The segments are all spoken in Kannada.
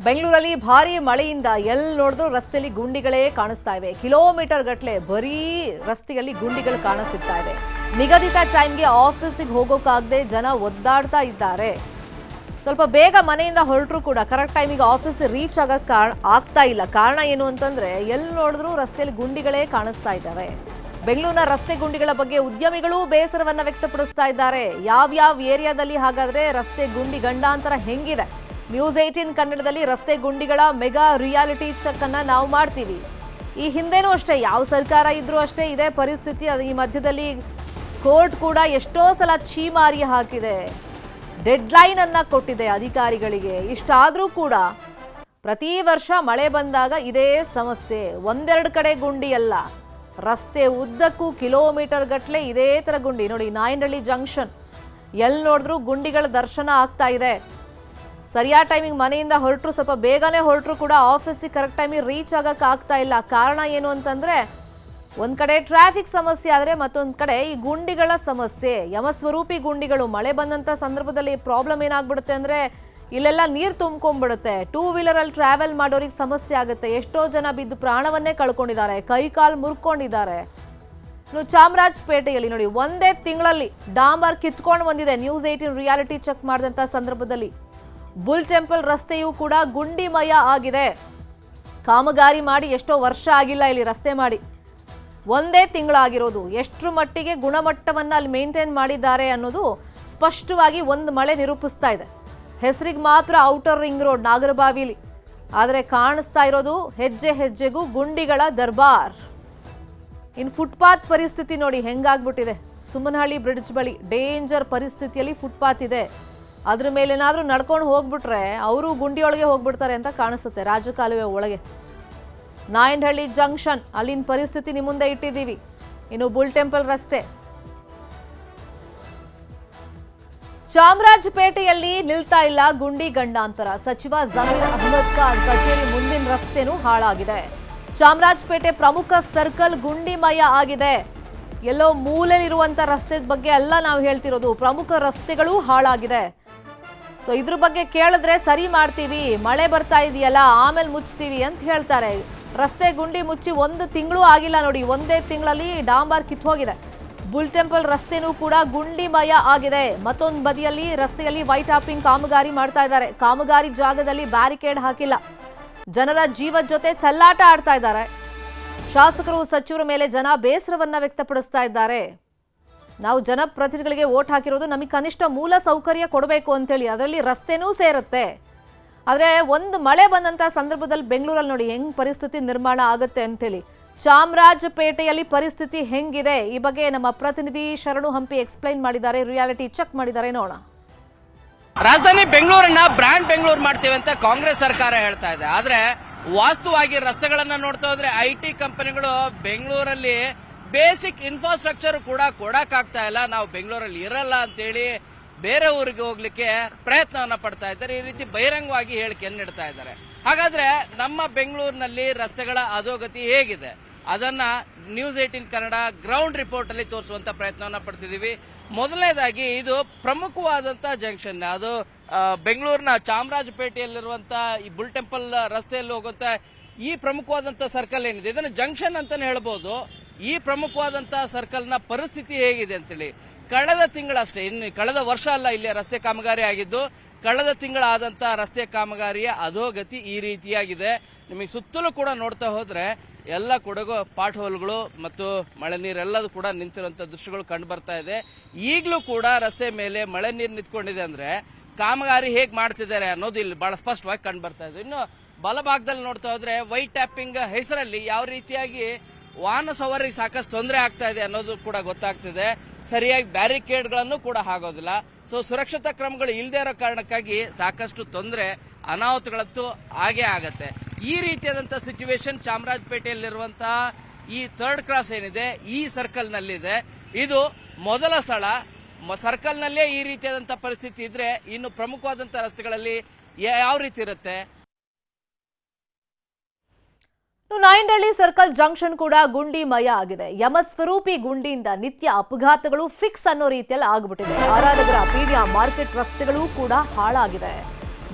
ಬೆಂಗಳೂರಲ್ಲಿ ಭಾರಿ ಮಳೆಯಿಂದ ಎಲ್ಲಿ ನೋಡಿದ್ರು ರಸ್ತೆಯಲ್ಲಿ ಗುಂಡಿಗಳೇ ಕಾಣಿಸ್ತಾ ಇವೆ. ಕಿಲೋಮೀಟರ್ ಗಟ್ಟಲೆ ಬರೀ ರಸ್ತೆಯಲ್ಲಿ ಗುಂಡಿಗಳು ಕಾಣಿಸ್ತಾ ಇವೆ. ನಿಗದಿತ ಟೈಮ್ಗೆ ಆಫೀಸಿಗೆ ಹೋಗೋಕ್ಕಾಗದೆ ಜನ ಒದ್ದಾಡ್ತಾ ಇದ್ದಾರೆ. ಸ್ವಲ್ಪ ಬೇಗ ಮನೆಯಿಂದ ಹೊರಟರು ಕೂಡ ಕರೆಕ್ಟ್ ಟೈಮಿಗೆ ಆಫೀಸ್ ರೀಚ್ ಆಗ್ತಾ ಇಲ್ಲ. ಕಾರಣ ಏನು ಅಂತಂದ್ರೆ ಎಲ್ಲಿ ನೋಡಿದ್ರು ರಸ್ತೆಯಲ್ಲಿ ಗುಂಡಿಗಳೇ ಕಾಣಿಸ್ತಾ ಇದ್ದಾವೆ. ಬೆಂಗಳೂರಿನ ರಸ್ತೆ ಗುಂಡಿಗಳ ಬಗ್ಗೆ ಉದ್ಯಮಿಗಳು ಬೇಸರವನ್ನ ವ್ಯಕ್ತಪಡಿಸ್ತಾ ಇದ್ದಾರೆ. ಯಾವ್ಯಾವ ಏರಿಯಾದಲ್ಲಿ ಹಾಗಾದ್ರೆ ರಸ್ತೆ ಗುಂಡಿ ಗಂಡಾಂತರ ಹೆಂಗಿದೆ? ನ್ಯೂಸ್ 18 ಕನ್ನಡದಲ್ಲಿ ರಸ್ತೆ ಗುಂಡಿಗಳ ಮೆಗಾ ರಿಯಾಲಿಟಿ ಚೆಕ್ ಅನ್ನ ನಾವು ಮಾಡ್ತೀವಿ. ಈ ಹಿಂದೆನೂ ಅಷ್ಟೇ ಯಾವ ಸರ್ಕಾರ ಇದ್ರೂ ಅಷ್ಟೇ ಇದೇ ಪರಿಸ್ಥಿತಿ. ಈ ಮಧ್ಯದಲ್ಲಿ ಕೋರ್ಟ್ ಕೂಡ ಎಷ್ಟೋ ಸಲ ಛೀಮಾರಿ ಹಾಕಿದೆ, ಡೆಡ್ಲೈನ್ ಅನ್ನ ಕೊಟ್ಟಿದೆ ಅಧಿಕಾರಿಗಳಿಗೆ. ಇಷ್ಟಾದ್ರೂ ಕೂಡ ಪ್ರತಿ ವರ್ಷ ಮಳೆ ಬಂದಾಗ ಇದೇ ಸಮಸ್ಯೆ. ಒಂದೆರಡು ಕಡೆ ಗುಂಡಿ ಅಲ್ಲ, ರಸ್ತೆ ಉದ್ದಕ್ಕೂ ಕಿಲೋಮೀಟರ್ ಗಟ್ಟಲೆ ಇದೇ ತರ ಗುಂಡಿ. ನೋಡಿ, ನಾಯಂಡಹಳ್ಳಿ ಜಂಕ್ಷನ್ ಎಲ್ಲಿ ನೋಡಿದ್ರು ಗುಂಡಿಗಳ ದರ್ಶನ ಆಗ್ತಾ ಇದೆ. ಸರಿಯಾದ ಟೈಮಿಗೆ ಮನೆಯಿಂದ ಹೊರಟರು, ಸ್ವಲ್ಪ ಬೇಗನೆ ಹೊರಟರು ಕೂಡ ಆಫೀಸಿಗೆ ಕರೆಕ್ಟ್ ಟೈಮಿಗೆ ರೀಚ್ ಆಗಕ್ಕೆ ಆಗ್ತಾ ಇಲ್ಲ. ಕಾರಣ ಏನು ಅಂತಂದ್ರೆ ಒಂದ್ ಕಡೆ ಟ್ರಾಫಿಕ್ ಸಮಸ್ಯೆ ಆದ್ರೆ ಮತ್ತೊಂದ್ ಕಡೆ ಈ ಗುಂಡಿಗಳ ಸಮಸ್ಯೆ. ಯಮಸ್ವರೂಪಿ ಗುಂಡಿಗಳು. ಮಳೆ ಬಂದಂತ ಸಂದರ್ಭದಲ್ಲಿ ಪ್ರಾಬ್ಲಮ್ ಏನಾಗ್ಬಿಡುತ್ತೆ ಅಂದ್ರೆ ಇಲ್ಲೆಲ್ಲ ನೀರು ತುಂಬ್ಕೊಂಡ್ಬಿಡುತ್ತೆ. 2 ವೀಲರ್ ಅಲ್ಲಿ ಟ್ರಾವೆಲ್ ಮಾಡೋರಿಗೆ ಸಮಸ್ಯೆ ಆಗುತ್ತೆ. ಎಷ್ಟೋ ಜನ ಬಿದ್ದು ಪ್ರಾಣವನ್ನೇ ಕಳ್ಕೊಂಡಿದ್ದಾರೆ, ಕೈ ಕಾಲು ಮುರ್ಕೊಂಡಿದ್ದಾರೆ. ಇನ್ನು ಚಾಮರಾಜಪೇಟೆಯಲ್ಲಿ ನೋಡಿ, ಒಂದೇ ತಿಂಗಳಲ್ಲಿ ಡಾಂಬರ್ ಕಿತ್ಕೊಂಡು ಬಂದಿದೆ. ನ್ಯೂಸ್ 18 ರಿಯಾಲಿಟಿ ಚೆಕ್ ಮಾಡಿದಂತ ಸಂದರ್ಭದಲ್ಲಿ ಬುಲ್ ಟೆಂಪಲ್ ರಸ್ತೆಯೂ ಕೂಡ ಗುಂಡಿಮಯ ಆಗಿದೆ. ಕಾಮಗಾರಿ ಮಾಡಿ ಎಷ್ಟೋ ವರ್ಷ ಆಗಿಲ್ಲ ಇಲ್ಲಿ ರಸ್ತೆ ಮಾಡಿ, ಒಂದೇ ತಿಂಗಳಾಗಿರೋದು. ಎಷ್ಟರ ಮಟ್ಟಿಗೆ ಗುಣಮಟ್ಟವನ್ನು ಅಲ್ಲಿ ಮೇಂಟೈನ್ ಮಾಡಿದ್ದಾರೆ ಅನ್ನೋದು ಸ್ಪಷ್ಟವಾಗಿ ಒಂದು ಮಳೆ ನಿರೂಪಿಸ್ತಾ ಇದೆ. ಹೆಸರಿಗೆ ಮಾತ್ರ ಔಟರ್ ರಿಂಗ್ ರೋಡ್ ನಾಗರಬಾವಿಲಿ, ಆದರೆ ಕಾಣಿಸ್ತಾ ಇರೋದು ಹೆಜ್ಜೆ ಹೆಜ್ಜೆಗೂ ಗುಂಡಿಗಳ ದರ್ಬಾರ್. ಇನ್ನು ಫುಟ್ಪಾತ್ ಪರಿಸ್ಥಿತಿ ನೋಡಿ ಹೆಂಗಾಗ್ಬಿಟ್ಟಿದೆ. ಸುಮನಹಳ್ಳಿ ಬ್ರಿಡ್ಜ್ ಬಳಿ ಡೇಂಜರ್ ಪರಿಸ್ಥಿತಿಯಲ್ಲಿ ಫುಟ್ಪಾತ್ ಇದೆ. ಅದ್ರ ಮೇಲೇನಾದ್ರೂ ನಡ್ಕೊಂಡು ಹೋಗ್ಬಿಟ್ರೆ ಅವರು ಗುಂಡಿಯೊಳಗೆ ಹೋಗ್ಬಿಡ್ತಾರೆ ಅಂತ ಕಾಣಿಸುತ್ತೆ, ರಾಜಕಾಲುವೆ ಒಳಗೆ. ನಾಯಂಡಹಳ್ಳಿ ಜಂಕ್ಷನ್ ಅಲ್ಲಿನ ಪರಿಸ್ಥಿತಿ ನಿಮ್ಮ ಮುಂದೆ ಇಟ್ಟಿದ್ದೀವಿ. ಇನ್ನು ಬುಲ್ ಟೆಂಪಲ್ ರಸ್ತೆ, ಚಾಮರಾಜಪೇಟೆಯಲ್ಲಿ ನಿಲ್ತಾ ಇಲ್ಲ ಗುಂಡಿ ಗಂಡಾಂತರ. ಸಚಿವ ಜಮೀರ್ ಅಹ್ಮದ್ ಖಾನ್ ಕಚೇರಿ ಮುಂದಿನ ರಸ್ತೆನೂ ಹಾಳಾಗಿದೆ. ಚಾಮರಾಜಪೇಟೆ ಪ್ರಮುಖ ಸರ್ಕಲ್ ಗುಂಡಿಮಯ ಆಗಿದೆ. ಎಲ್ಲೋ ಮೂಲೆಯಲ್ಲಿರುವಂತ ರಸ್ತೆ ಬಗ್ಗೆ ಎಲ್ಲ ನಾವು ಹೇಳ್ತಿರೋದು. ಪ್ರಮುಖ ರಸ್ತೆಗಳು ಹಾಳಾಗಿದೆ. ಸೊ ಇದ್ರ ಬಗ್ಗೆ ಕೇಳಿದ್ರೆ ಸರಿ ಮಾಡ್ತೀವಿ, ಮಳೆ ಬರ್ತಾ ಇದೆಯಲ್ಲ ಆಮೇಲೆ ಮುಚ್ತೀವಿ ಅಂತ ಹೇಳ್ತಾರೆ. ರಸ್ತೆ ಗುಂಡಿ ಮುಚ್ಚಿ 1 ತಿಂಗಳು ಆಗಿಲ್ಲ ನೋಡಿ. ಒಂದೇ ತಿಂಗಳಲ್ಲಿ ಡಾಂಬರ್ ಕಿತ್ತು ಹೋಗಿದೆ. ಬುಲ್ ಟೆಂಪಲ್ ರಸ್ತೆನೂ ಕೂಡ ಗುಂಡಿಮಯ ಆಗಿದೆ. ಮತ್ತೊಂದು ಬದಿಯಲ್ಲಿ ರಸ್ತೆಯಲ್ಲಿ ವೈಟ್ ಟಾಪಿಂಗ್ ಕಾಮಗಾರಿ ಮಾಡ್ತಾ ಇದ್ದಾರೆ. ಕಾಮಗಾರಿ ಜಾಗದಲ್ಲಿ ಬ್ಯಾರಿಕೇಡ್ ಹಾಕಿಲ್ಲ. ಜನರ ಜೀವದ ಜೊತೆ ಚೆಲ್ಲಾಟ ಆಡ್ತಾ ಇದ್ದಾರೆ. ಶಾಸಕರು ಸಚಿವರ ಮೇಲೆ ಜನ ಬೇಸರವನ್ನ ವ್ಯಕ್ತಪಡಿಸ್ತಾ ಇದ್ದಾರೆ. ನಾವು ಜನಪ್ರತಿನಿಧಿಗಳಿಗೆ ವೋಟ್ ಹಾಕಿರೋದು ನಮಗೆ ಕನಿಷ್ಠ ಮೂಲ ಸೌಕರ್ಯ ಕೊಡಬೇಕು ಅಂತೇಳಿ, ಅದರಲ್ಲಿ ರಸ್ತೆನೂ ಸೇರುತ್ತೆ. ಆದರೆ ಒಂದು ಮಳೆ ಬಂದಂಥ ಸಂದರ್ಭದಲ್ಲಿ ಬೆಂಗಳೂರಲ್ಲಿ ನೋಡಿ ಹೆಂಗ್ ಪರಿಸ್ಥಿತಿ ನಿರ್ಮಾಣ ಆಗುತ್ತೆ ಅಂತೇಳಿ. ಚಾಮರಾಜಪೇಟೆಯಲ್ಲಿ ಪರಿಸ್ಥಿತಿ ಹೆಂಗಿದೆ ಈ ಬಗ್ಗೆ ನಮ್ಮ ಪ್ರತಿನಿಧಿ ಶರಣು ಹಂಪಿ ಎಕ್ಸ್ಪ್ಲೈನ್ ಮಾಡಿದ್ದಾರೆ, ರಿಯಾಲಿಟಿ ಚೆಕ್ ಮಾಡಿದ್ದಾರೆ, ನೋಡೋಣ. ರಾಜಧಾನಿ ಬೆಂಗಳೂರನ್ನ ಬ್ರ್ಯಾಂಡ್ ಬೆಂಗಳೂರು ಮಾಡ್ತೇವೆ ಅಂತ ಕಾಂಗ್ರೆಸ್ ಸರ್ಕಾರ ಹೇಳ್ತಾ ಇದೆ. ಆದ್ರೆ ವಾಸ್ತವವಾಗಿ ರಸ್ತೆಗಳನ್ನ ನೋಡ್ತಾ ಹೋದ್ರೆ IT ಕಂಪನಿಗಳು ಬೆಂಗಳೂರಲ್ಲಿ ಬೇಸಿಕ್ ಇನ್ಫ್ರಾಸ್ಟ್ರಕ್ಚರ್ ಕೂಡ ಕೊಡಕ್ಕಾಗ್ತಾ ಇಲ್ಲ. ನಾವು ಬೆಂಗಳೂರಲ್ಲಿ ಇರಲ್ಲ ಅಂತೇಳಿ ಬೇರೆ ಊರಿಗೆ ಹೋಗ್ಲಿಕ್ಕೆ ಪ್ರಯತ್ನವನ್ನ ಪಡ್ತಾ ಇದ್ದಾರೆ. ಈ ರೀತಿ ಬಹಿರಂಗವಾಗಿ ಹೇಳಿಕೆಯನ್ನು ನೀಡ್ತಾ ಇದ್ದಾರೆ. ಹಾಗಾದ್ರೆ ನಮ್ಮ ಬೆಂಗಳೂರಿನಲ್ಲಿ ರಸ್ತೆಗಳ ಅಧೋಗತಿ ಹೇಗಿದೆ ಅದನ್ನ ನ್ಯೂಸ್ 18 ಕನ್ನಡ ಗ್ರೌಂಡ್ ರಿಪೋರ್ಟ್ ಅಲ್ಲಿ ತೋರಿಸುವಂತ ಪ್ರಯತ್ನವನ್ನ ಪಡ್ತಿದೀವಿ. ಮೊದಲನೇದಾಗಿ ಇದು ಪ್ರಮುಖವಾದಂತ ಜಂಕ್ಷನ್. ಅದು ಬೆಂಗಳೂರಿನ ಚಾಮರಾಜಪೇಟೆಯಲ್ಲಿರುವಂತ ಈ ಬುಲ್ ಟೆಂಪಲ್ ರಸ್ತೆಯಲ್ಲಿ ಹೋಗುವಂತ ಈ ಪ್ರಮುಖವಾದಂತ ಸರ್ಕಲ್ ಏನಿದೆ ಇದನ್ನು ಜಂಕ್ಷನ್ ಅಂತಾನೆ ಹೇಳ್ಬೋದು. ಈ ಪ್ರಮುಖವಾದಂತಹ ಸರ್ಕಲ್ ನ ಪರಿಸ್ಥಿತಿ ಹೇಗಿದೆ ಅಂತೇಳಿ ಕಳೆದ ತಿಂಗಳಷ್ಟೇ, ಇನ್ನು ಕಳೆದ ವರ್ಷ ಅಲ್ಲ ಇಲ್ಲಿ ರಸ್ತೆ ಕಾಮಗಾರಿ ಆಗಿದ್ದು, ಕಳೆದ ತಿಂಗಳಾದಂತಹ ರಸ್ತೆ ಕಾಮಗಾರಿಯ ಅಧೋಗತಿ ಈ ರೀತಿಯಾಗಿದೆ. ನಿಮಗೆ ಸುತ್ತಲೂ ಕೂಡ ನೋಡ್ತಾ ಹೋದ್ರೆ ಎಲ್ಲ ಕೊಡಗು ಪಾಟ್ ಹೋಲ್ಗಳು ಮತ್ತು ಮಳೆ ನೀರೆಲ್ಲದೂ ಕೂಡ ನಿಂತಿರುವಂತ ದೃಶ್ಯಗಳು ಕಂಡು ಬರ್ತಾ ಇದೆ. ಈಗಲೂ ಕೂಡ ರಸ್ತೆ ಮೇಲೆ ಮಳೆ ನೀರು ನಿಂತ್ಕೊಂಡಿದೆ ಅಂದ್ರೆ ಕಾಮಗಾರಿ ಹೇಗ್ ಮಾಡ್ತಿದ್ದಾರೆ ಅನ್ನೋದು ಇಲ್ಲಿ ಬಹಳ ಸ್ಪಷ್ಟವಾಗಿ ಕಂಡು ಬರ್ತಾ ಇದೆ. ಇನ್ನು ಬಲಭಾಗದಲ್ಲಿ ನೋಡ್ತಾ ಹೋದ್ರೆ ವೈಟ್ ಟ್ಯಾಪಿಂಗ್ ಹೆಸರಲ್ಲಿ ಯಾವ ರೀತಿಯಾಗಿ ವಾಹನ ಸವಾರಿಗೆ ಸಾಕಷ್ಟು ತೊಂದರೆ ಆಗ್ತಾ ಇದೆ ಅನ್ನೋದು ಕೂಡ ಗೊತ್ತಾಗ್ತಿದೆ. ಸರಿಯಾಗಿ ಬ್ಯಾರಿಕೇಡ್ಗಳನ್ನು ಕೂಡ ಆಗೋದಿಲ್ಲ. ಸೊ ಸುರಕ್ಷತಾ ಕ್ರಮಗಳು ಇಲ್ಲದೆ ಇರೋ ಕಾರಣಕ್ಕಾಗಿ ಸಾಕಷ್ಟು ತೊಂದರೆ ಅನಾಹುತಗಳಂತೂ ಆಗೇ ಆಗತ್ತೆ. ಈ ರೀತಿಯಾದಂತಹ ಸಿಚುವೇಶನ್ ಚಾಮರಾಜಪೇಟೆಯಲ್ಲಿರುವಂತಹ ಈ 3rd ಕ್ರಾಸ್ ಏನಿದೆ ಈ ಸರ್ಕಲ್ ನಲ್ಲಿದೆ. ಇದು ಮೊದಲ ಸ್ಥಳ. ಸರ್ಕಲ್ ನಲ್ಲೇ ಈ ರೀತಿಯಾದಂತಹ ಪರಿಸ್ಥಿತಿ ಇದ್ರೆ ಇನ್ನು ಪ್ರಮುಖವಾದಂತಹ ರಸ್ತೆಗಳಲ್ಲಿ ಯಾವ ರೀತಿ ಇರುತ್ತೆ? ನಾಯಂಡಹಳ್ಳಿ ಸರ್ಕಲ್ ಜಂಕ್ಷನ್ ಕೂಡ ಗುಂಡಿಮಯ ಆಗಿದೆ. ಯಮಸ್ವರೂಪಿ ಗುಂಡಿಯಿಂದ ನಿತ್ಯ ಅಪಘಾತಗಳು ಫಿಕ್ಸ್ ಅನ್ನೋ ರೀತಿಯಲ್ಲಿ ಆಗ್ಬಿಟ್ಟಿದೆ. ಆರ್ಆರ್ ನಗರ, ಪೀಡಿಯಾ ಮಾರ್ಕೆಟ್ ರಸ್ತೆಗಳು ಕೂಡ ಹಾಳಾಗಿದೆ.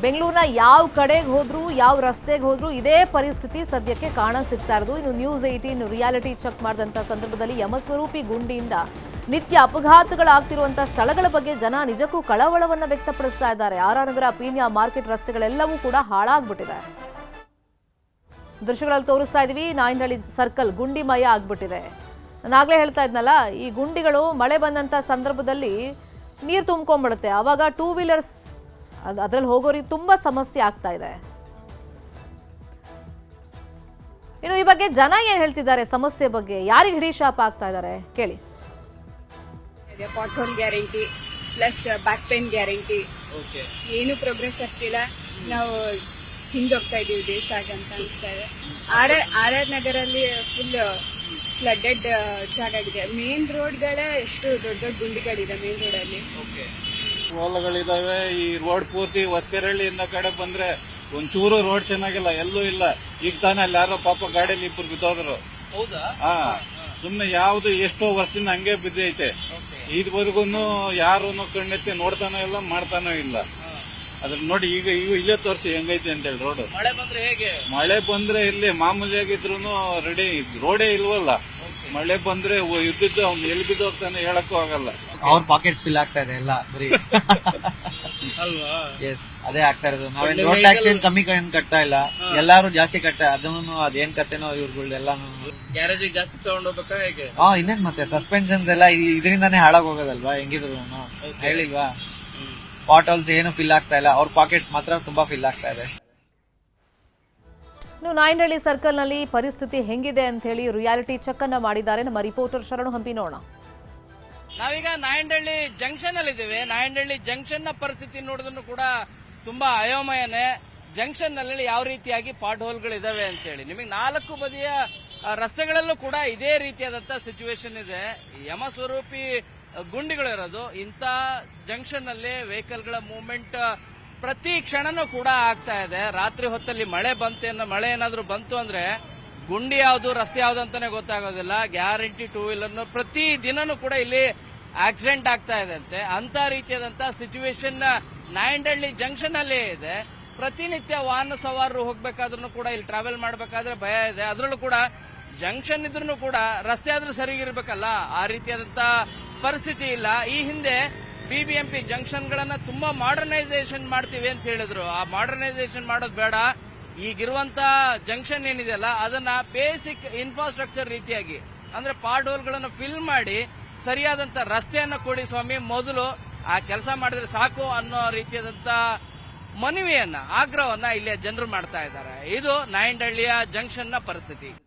ಬೆಂಗಳೂರಿನ ಯಾವ ಕಡೆಗೆ ಹೋದ್ರು ಯಾವ ರಸ್ತೆಗೆ ಹೋದ್ರು ಇದೇ ಪರಿಸ್ಥಿತಿ ಸದ್ಯಕ್ಕೆ ಕಾಣಸಿಗ್ತಾ ಇರೋದು. ಇನ್ನು ನ್ಯೂಸ್ 18 ರಿಯಾಲಿಟಿ ಚೆಕ್ ಮಾಡಿದಂಥ ಸಂದರ್ಭದಲ್ಲಿ ಯಮಸ್ವರೂಪಿ ಗುಂಡಿಯಿಂದ ನಿತ್ಯ ಅಪಘಾತಗಳಾಗ್ತಿರುವಂತಹ ಸ್ಥಳಗಳ ಬಗ್ಗೆ ಜನ ನಿಜಕ್ಕೂ ಕಳವಳವನ್ನ ವ್ಯಕ್ತಪಡಿಸ್ತಾ ಇದ್ದಾರೆ. ಆರ್.ಆರ್. ನಗರ, ಪೀಣ್ಯ ಮಾರ್ಕೆಟ್ ರಸ್ತೆಗಳೆಲ್ಲವೂ ಕೂಡ ಹಾಳಾಗ್ಬಿಟ್ಟಿದೆ. ದೃಶ್ಯಗಳಲ್ಲಿ ತೋರಿಸ್ತಾ ಇದೀವಿ. ನಾಯಂಡಹಳ್ಳಿ ಸರ್ಕಲ್ ಗುಂಡಿಮಯ ಆಗ್ಬಿಟ್ಟಿದೆ. ನಾನಾಗ್ಲೇ ಹೇಳ್ತಾ ಇದ್ನಲ್ಲ, ಈ ಗುಂಡಿಗಳು ಮಳೆ ಬಂದಂತ ಸಂದರ್ಭದಲ್ಲಿ ನೀರು ತುಂಬ್ಕೊಂಡ್ಬಿಡುತ್ತೆ. ಅವಾಗ ಟೂ ವೀಲರ್ಸ್ ಅದ್ರಲ್ಲಿ ಹೋಗೋರಿಗೆ ತುಂಬಾ ಸಮಸ್ಯೆ ಆಗ್ತಾ ಇದೆ. ಇನ್ನು ಈ ಬಗ್ಗೆ ಜನ ಏನ್ ಹೇಳ್ತಿದ್ದಾರೆ, ಸಮಸ್ಯೆ ಬಗ್ಗೆ ಯಾರಿಗೆ ಹಿಡಿ ಶಾಪ ಆಗ್ತಾ ಇದ್ದಾರೆ ಕೇಳಿ. Pothole guarantee plus back pain guarantee, ಏನು ಪ್ರೋಗ್ರೆಸ್ ಆಗ್ತಿಲ್ಲ. ನಾವು ಹಿಂದೋಗ್ತಾ ಇದೀವಿ ದೇಶ ಅಂತ ಅನಿಸ್ತಾ ಇದೆ. ಆರ್.ಆರ್. ನಗರಲ್ಲಿ ಫುಲ್ ಫ್ಲಡ್ಡೆಡ್ ಜಾಗ ಇದೆ. ಮೇನ್ ರೋಡ್ಗಳೇ ಎಷ್ಟು ದೊಡ್ಡ ದೊಡ್ಡ ಗುಂಡಿಗಳಿದೆ ಮೇನ್ ರೋಡ್ ಅಲ್ಲಿ. ಹೊಲಗಳಿದಾವೆ. ಈ ರೋಡ್ ಪೂರ್ತಿ ಹೊಸಕೆರಳ್ಳಿಯಿಂದ ಕಡೆ ಬಂದ್ರೆ ಒಂಚೂರು ರೋಡ್ ಚೆನ್ನಾಗಿಲ್ಲ, ಎಲ್ಲೂ ಇಲ್ಲ. ಈಗ ತಾನೇ ಅಲ್ಲಿ ಯಾರೋ ಪಾಪ ಗಾಡಿಯಲ್ಲಿ ಇಬ್ಬರು ಬಿದ್ದೋದ್ರು. ಹೌದಾ? ಹಾ, ಸುಮ್ನೆ ಯಾವ್ದು ಎಷ್ಟೋ ವರ್ಷದಿಂದ ಹಂಗೆ ಬಿದ್ದೈತೆ. ಇದುವರೆಗೂ ಯಾರು ಕಣ್ಣೆತ್ತಿ ನೋಡ್ತಾನೋ ಇಲ್ಲ, ಮಾಡ್ತಾನೋ ಇಲ್ಲ. ಅದ್ರ ನೋಡಿ ಈಗ ಇಲ್ಲೇ ತೋರಿಸಿ ಹೆಂಗೈತೆ ಅಂತ ಹೇಳಿ ರೋಡ್. ಮಳೆ ಬಂದ್ರೆ ಹೇಗೆ? ಮಳೆ ಬಂದ್ರೆ ಇಲ್ಲಿ ಮಾಮೂಲಿಯಾಗಿದ್ರು ರೆಡಿ ರೋಡೇ ಇಲ್ವಲ್ಲ. ಮಳೆ ಬಂದ್ರೆ ಇದ್ದಿದ್ದು ಅವ್ನು ಎಲ್ಲಿ ಬಿದ್ದು ಹೋಗ್ತಾನೆ ಹೇಳಕ್ಕೂ ಆಗಲ್ಲ. ಅವ್ರ ಪಾಕೆಟ್ಸ್ ಫಿಲ್ ಆಗ್ತಾ ಇದೆ ಎಲ್ಲ ಬರೀ. ಅಲ್ವಾ? ಎಸ್, ಅದೇ ಆಗ್ತಾ ಇರೋದು. ನಾವೇನ್ ರೋಡ್ ಟ್ಯಾಕ್ಸ್ ಏನ್ ಕಮ್ಮಿ ಕಟ್ತಾ ಇಲ್ಲ, ಎಲ್ಲಾರು ಜಾಸ್ತಿ ಕಟ್ತಾ. ಅದನ್ನು ಅದೇನ್ ಕತೆನೋ ಇವ್ರುಗಳೆಲ್ಲಾನು. ಗ್ಯಾರೇಜಿಗೆ ಜಾಸ್ತಿ ತಗೊಂಡೋಗ್ಬೇಕಾ ಹೇಗೆ? ಇನ್ನೇನ್ ಮತ್ತೆ ಸಸ್ಪೆನ್ಷನ್ಸ್ ಎಲ್ಲ ಇದರಿಂದಾನೇ ಹಾಳಾಗ್ ಹೋಗೋದಲ್ವಾ, ಹೆಂಗಿದ್ರು ಹೇಳಿಲ್ವಾ. ಪಾಟ್ ಹೋಲ್ಸ್ ಏನು ಫಿಲ್ ಆಗ್ತಾ ಇಲ್ಲ, ಅವ್ರ ಪಾಕೆಟ್ಸ್ ಮಾತ್ರ ತುಂಬಾ ಫಿಲ್ ಆಗ್ತಾ ಇದೆ. ಇನ್ನು ನಾಯಂಡಹಳ್ಳಿ ಸರ್ಕಲ್ನಲ್ಲಿ ಪರಿಸ್ಥಿತಿ ಹೆಂಗಿದೆ ಅಂತ ಹೇಳಿ ರಿಯಾಲಿಟಿ ಚೆಕ್ ಅನ್ನ ಮಾಡಿದ್ದಾರೆ ನಮ್ಮ ರಿಪೋರ್ಟರ್ ಶರಣು ಹಂಪಿ. ನೋಡೋಣ. ನಾವೀಗ ನಾಯಂಡಹಳ್ಳಿ ಜಂಕ್ಷನ್ ಅಲ್ಲಿ ಇದ್ದೇವೆ. ನಾಯಂಡಹಳ್ಳಿ ಜಂಕ್ಷನ್ ನ ಪರಿಸ್ಥಿತಿ ನೋಡಿದ್ರು ಕೂಡ ತುಂಬಾ ಅಯೋಮಯನೇ. ಜಂಕ್ಷನ್ ನಲ್ಲಿ ಯಾವ ರೀತಿಯಾಗಿ ಪಾಟ್ ಹೋಲ್ಗಳಿದಾವೆ ಅಂತ ಹೇಳಿ ನಿಮಗೆ 4 ಬದಿಯ ರಸ್ತೆಗಳಲ್ಲೂ ಕೂಡ ಇದೇ ರೀತಿಯಾದಂತಹ ಸಿಚುವೇಶನ್ ಇದೆ. ಯಮಸ್ವರೂಪಿ ಗುಂಡಿಗಳು ಇರೋದು. ಇಂಥ ಜಂಕ್ಷನ್ ನಲ್ಲಿ ವೆಹಿಕಲ್ ಗಳ ಮೂವ್ಮೆಂಟ್ ಪ್ರತಿ ಕ್ಷಣನೂ ಕೂಡ ಆಗ್ತಾ ಇದೆ. ರಾತ್ರಿ ಹೊತ್ತಲ್ಲಿ ಮಳೆ ಏನಾದ್ರೂ ಬಂತು ಅಂದ್ರೆ ಗುಂಡಿ ಯಾವ್ದು ರಸ್ತೆ ಯಾವ್ದು ಅಂತಾನೆ ಗೊತ್ತಾಗೋದಿಲ್ಲ. ಗ್ಯಾರಂಟಿ ಟೂ ವೀಲರ್ ಪ್ರತಿ ದಿನನೂ ಕೂಡ ಇಲ್ಲಿ ಆಕ್ಸಿಡೆಂಟ್ ಆಗ್ತಾ ಇದೆ ಅಂತೆ. ಅಂತ ರೀತಿಯಾದಂತಹ ಸಿಚುವೇಶನ್ ನಾಯಂಡಹಳ್ಳಿ ಜಂಕ್ಷನ್ ಅಲ್ಲೇ ಇದೆ. ಪ್ರತಿನಿತ್ಯ ವಾಹನ ಸವಾರರು ಹೋಗ್ಬೇಕಾದ್ರೂ ಕೂಡ ಇಲ್ಲಿ ಟ್ರಾವೆಲ್ ಮಾಡ್ಬೇಕಾದ್ರೆ ಭಯ ಇದೆ. ಅದರಲ್ಲೂ ಕೂಡ ಜಂಕ್ಷನ್ ಇದ್ರೂ ಕೂಡ ರಸ್ತೆ ಆದ್ರೂ ಸರಿಗಿರ್ಬೇಕಲ್ಲ, ಆ ರೀತಿಯಾದಂತಹ ಪರಿಸ್ಥಿತಿ ಇಲ್ಲ. ಈ ಹಿಂದೆ ಬಿಬಿಎಂಪಿ ಜಂಕ್ಷನ್ ಗಳನ್ನ ತುಂಬಾ ಮಾಡರ್ನೈಸೇಷನ್ ಮಾಡ್ತೀವಿ ಅಂತ ಹೇಳಿದ್ರು. ಆ ಮಾಡರ್ನೈಸೇಷನ್ ಮಾಡೋದು ಬೇಡ. ಈಗಿರುವಂತ ಜಂಕ್ಷನ್ ಏನಿದೆಯಲ್ಲ ಅದನ್ನ ಬೇಸಿಕ್ ಇನ್ಫ್ರಾಸ್ಟ್ರಕ್ಚರ್ ರೀತಿಯಾಗಿ ಅಂದ್ರೆ ಪಾಟ್ ಹೋಲ್ಗಳನ್ನು ಫಿಲ್ ಮಾಡಿ ಸರಿಯಾದಂತ ರಸ್ತೆಯನ್ನ ಕೊಡಿ ಸ್ವಾಮಿ, ಮೊದಲು ಆ ಕೆಲಸ ಮಾಡಿದ್ರೆ ಸಾಕು ಅನ್ನೋ ರೀತಿಯಾದಂತ ಮನವಿಯನ್ನ ಆಗ್ರಹವನ್ನ ಇಲ್ಲಿಯ ಜನರು ಮಾಡ್ತಾ ಇದ್ದಾರೆ. ಇದು ನಾಯಂಡಹಳ್ಳಿಯ ಜಂಕ್ಷನ್ ನ ಪರಿಸ್ಥಿತಿ.